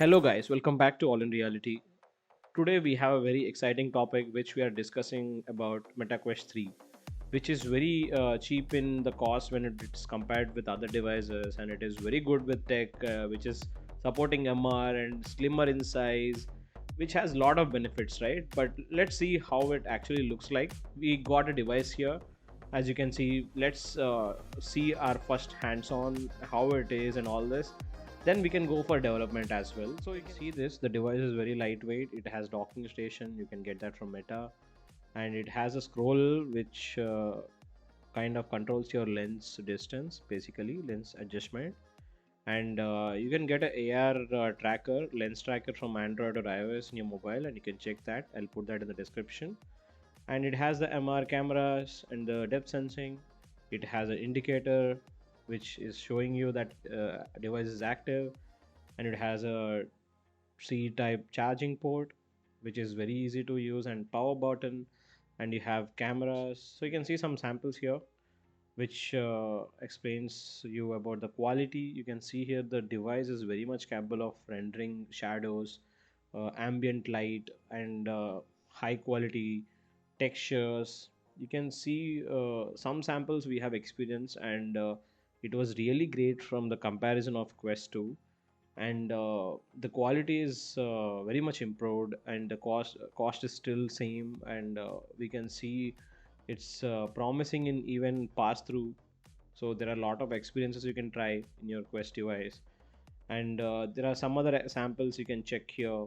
Hello, guys, welcome back to All in Reality. Today, we have a very exciting topic which we are discussing about MetaQuest 3, which is very cheap in the cost when it's compared with other devices, and it is very good with tech, which is supporting MR and slimmer in size, which has a lot of benefits, right? But let's see how it actually looks like. We got a device here. As you can see, let's see our first hands-on how it is and all this, then we can go for development as well. So you can see this, the device is very lightweight, it has docking station, you can get that from Meta, and it has a scroll which kind of controls your lens distance, basically lens adjustment. And you can get a AR tracker, lens tracker from Android or iOS in your mobile, and you can check that. I'll put that in the description. And it has the MR cameras and the depth sensing. It has an indicator which is showing you that device is active, and it has a C type charging port which is very easy to use, and power button, and you have cameras. So you can see some samples here which explains you about the quality. You can see here the device is very much capable of rendering shadows, ambient light, and high quality textures. You can see some samples we have experienced, and it was really great from the comparison of Quest 2. And the quality is very much improved, and the cost is still same, and we can see it's promising in even pass through. So there are a lot of experiences you can try in your Quest device, and there are some other samples you can check here,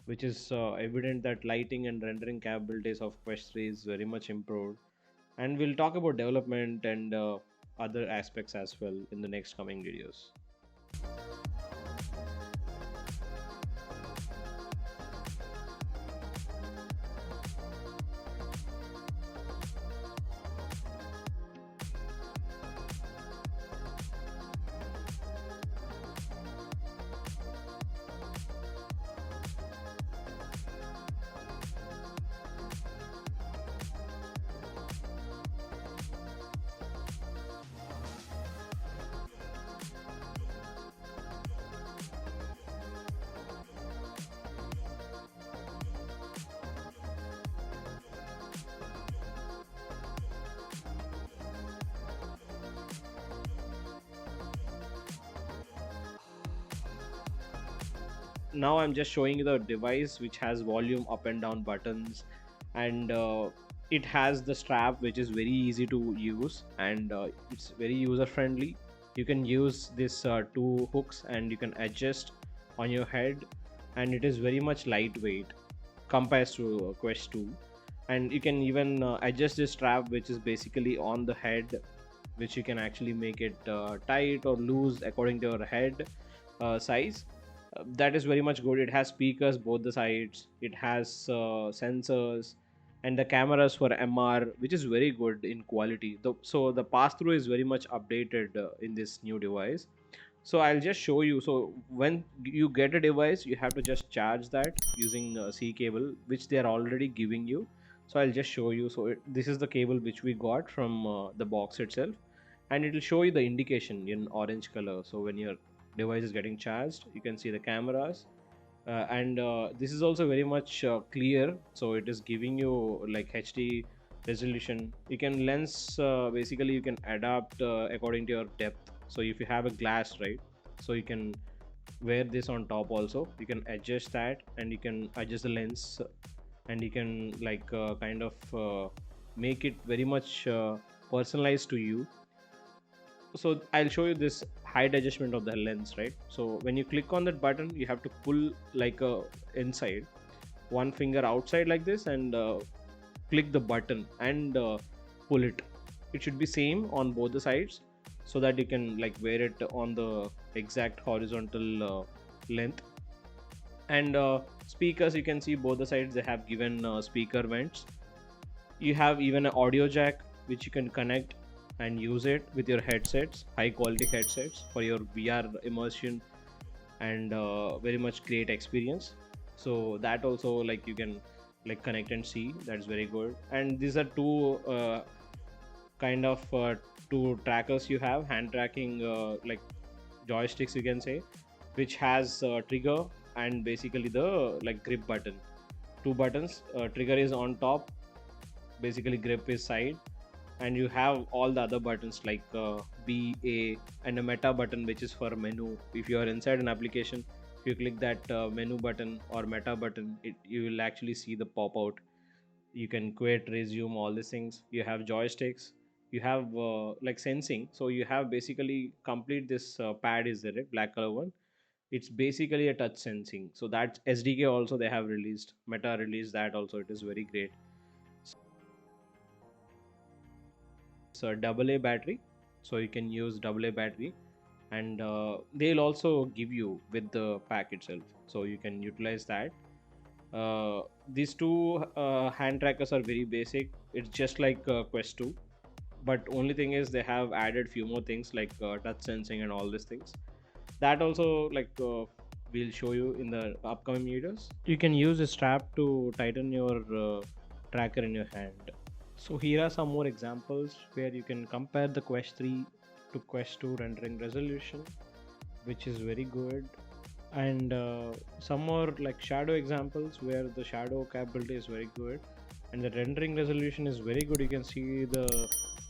which is evident that lighting and rendering capabilities of Quest 3 is very much improved. And we'll talk about development and other aspects as well in the next coming videos. Now I'm just showing you the device which has volume up and down buttons, and it has the strap which is very easy to use, and it's very user friendly. You can use this two hooks and you can adjust on your head, and it is very much lightweight compared to Quest 2. And you can even adjust this strap which is basically on the head, which you can actually make it tight or loose according to your head size. That is very much good. It has speakers both the sides, it has sensors, and the cameras for MR, which is very good in quality. So the pass through is very much updated in this new device. So I'll just show you. So when you get a device, you have to just charge that using a C cable which they are already giving you. So I'll just show you. So this is the cable which we got from the box itself, and it will show you the indication in orange color. So when your device is getting charged, you can see the cameras, and this is also very much clear. So it is giving you like HD resolution. You can lens, basically you can adapt according to your depth. So if you have a glass, right, so you can wear this on top also. You can adjust that, and you can adjust the lens, and you can like kind of make it very much personalized to you. So I'll show you this height adjustment of the lens, right? So when you click on that button, you have to pull like a inside, one finger outside like this, and click the button and pull it. It should be same on both the sides, so that you can like wear it on the exact horizontal length. And speakers, you can see both the sides they have given speaker vents. You have even an audio jack which you can connect and use it with your headsets, high quality headsets for your VR immersion, and very much great experience. So that also like you can like connect and see, that's very good. And these are two kind of two trackers you have, hand tracking like joysticks you can say. which has trigger and basically the like grip button. Two buttons. Trigger is on top, basically grip is side, and you have all the other buttons like B, A, and a meta button which is for menu. If you are inside an application, if you click that menu button or meta button, you will actually see the pop out. You can quit, resume, all these things. You have joysticks, you have like sensing. So you have basically complete this pad is there, right? Black color one. It's basically a touch sensing. So that SDK also they have released. Meta released that also. It is very great. It's a double A battery, so you can use double A battery, and they'll also give you with the pack itself, so you can utilize that. These two hand trackers are very basic. It's just like Quest 2, but only thing is they have added few more things like touch sensing and all these things. That also like we'll show you in the upcoming videos. You can use a strap to tighten your tracker in your hand. So here are some more examples where you can compare the Quest 3 to Quest 2 rendering resolution, which is very good. And some more like shadow examples where the shadow capability is very good and the rendering resolution is very good. You can see the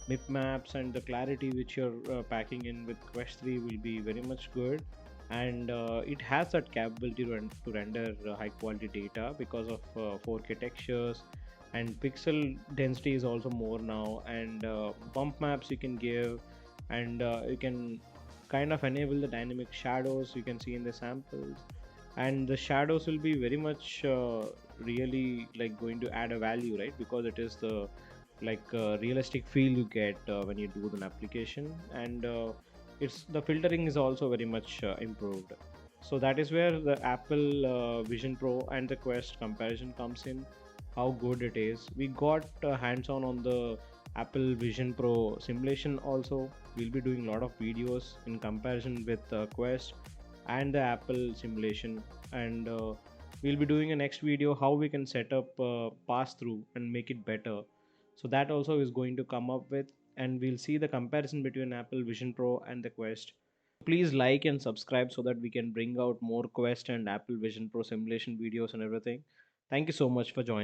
mip maps and the clarity which you're packing in with Quest 3 will be very much good. And it has that capability to render high quality data because of 4K textures, and pixel density is also more now, and bump maps you can give, and you can kind of enable the dynamic shadows you can see in the samples. And the shadows will be very much really like going to add a value, right? Because it is the like realistic feel you get when you do an application. And it's the filtering is also very much improved. So that is where the Apple Vision Pro and the Quest comparison comes in, how good it is. We got hands on the Apple Vision Pro simulation also. We'll be doing a lot of videos in comparison with Quest and the Apple simulation. And we'll be doing a next video how we can set up pass through and make it better. So that also is going to come up with, and we'll see the comparison between Apple Vision Pro and the Quest. Please like and subscribe so that we can bring out more Quest and Apple Vision Pro simulation videos and everything. Thank you so much for joining.